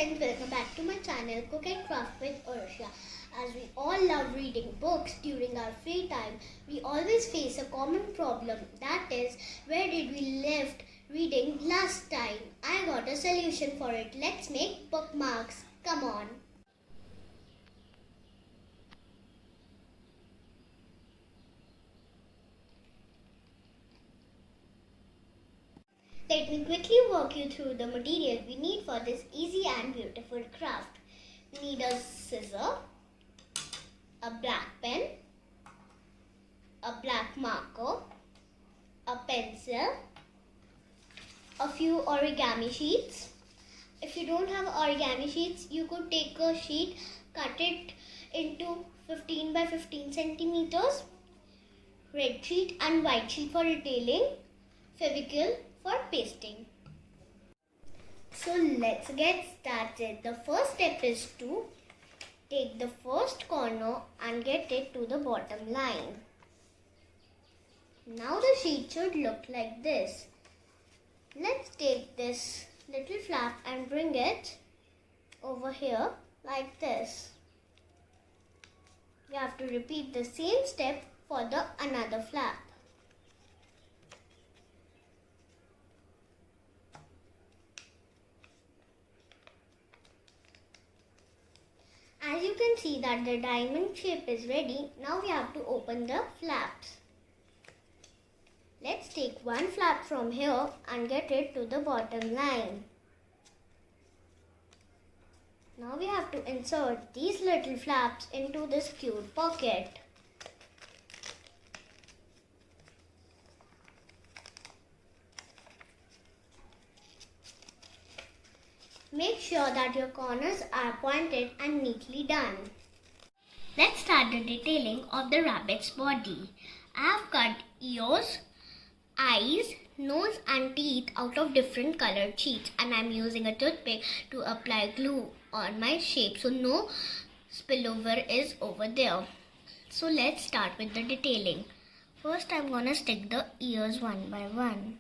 friends, welcome back to my channel Cook and Craft with Arshia. As we all love reading books during our free time, we always face a common problem, that is, where did we left reading last time? I got a solution for it. Let's make bookmarks. Come on. Let me quickly walk you through the material we need for this easy and beautiful craft. We need a scissor, a black pen, a black marker, a pencil, a few origami sheets. If you don't have origami sheets, you could take a sheet, cut it into 15 by 15 centimeters, red sheet and white sheet for detailing, Fevicol for pasting. So let's get started. The first step is to take the first corner and get it to the bottom line. Now the sheet should look like this. Let's take this little flap and bring it over here like this. You have to repeat the same step for the another flap. As you can see that the diamond shape is ready, now we have to open the flaps. Let's take one flap from here and get it to the bottom line. Now we have to insert these little flaps into this cute pocket. Make sure that your corners are pointed and neatly done. Let's start the detailing of the rabbit's body. I have cut ears, eyes, nose and teeth out of different colored sheets, and I am using a toothpick to apply glue on my shape so no spillover is over there. So let's start with the detailing. First I am going to stick the ears one by one.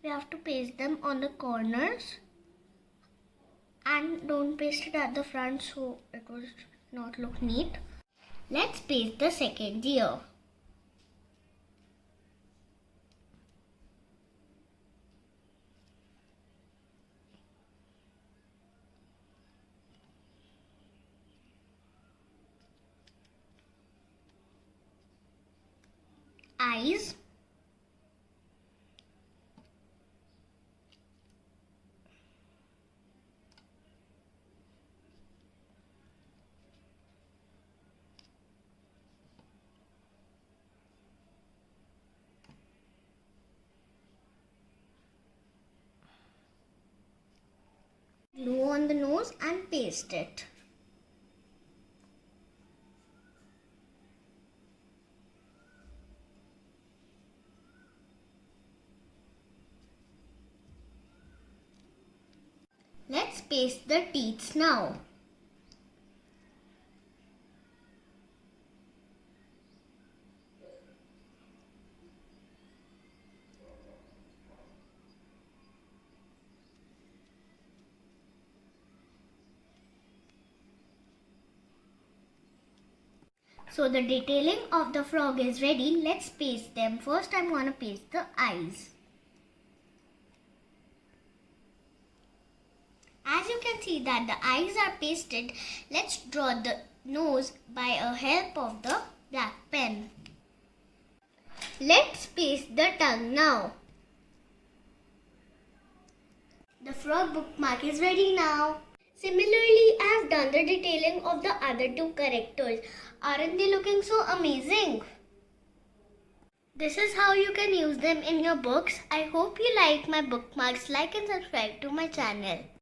We have to paste them on the corners and don't paste it at the front so it will not look neat. Let's paste the second ear. Eyes. Glue on the nose and paste it. Let's paste the teeth now. So the detailing of the frog is ready. Let's paste them. First I'm going to paste the eyes. As you can see that the eyes are pasted, let's draw the nose by a help of the black pen. Let's paste the tongue now. The frog bookmark is ready now. Similarly, I have done the detailing of the other two characters. Aren't they looking so amazing? This is how you can use them in your books. I hope you like my bookmarks. Like and subscribe to my channel.